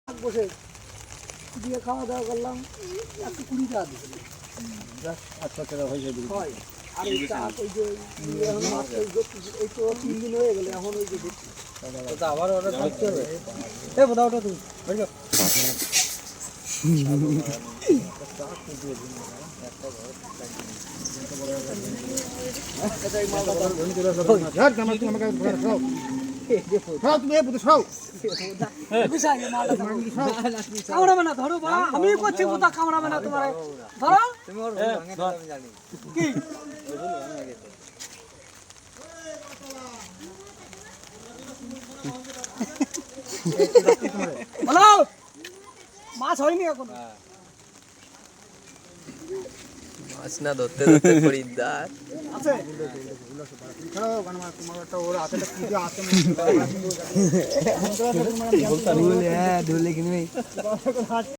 বসে দিয়ে খাওয়া দাওয়া করলাম, 120 টাকা দিয়েছিল। আচ্ছা টাকা হয়ে যাবে। হয় আর এই যে এখন মাত্র এই তো 3 দিন হয়ে গেল, এখন ওই যে দেখছি আবার অর্ডার করতে হবে। এই বোধা ওটা তুমি হয়ে যাও। কামড়াবে না, ধরো বা আমি করছি কোথা কামড়াবে না তোমার, ধরো কি বলো, মাছ হয়নি এখন। মাছ না ধরতে ধরতে খরিদ্দার আছে ঢুলে কিনবে।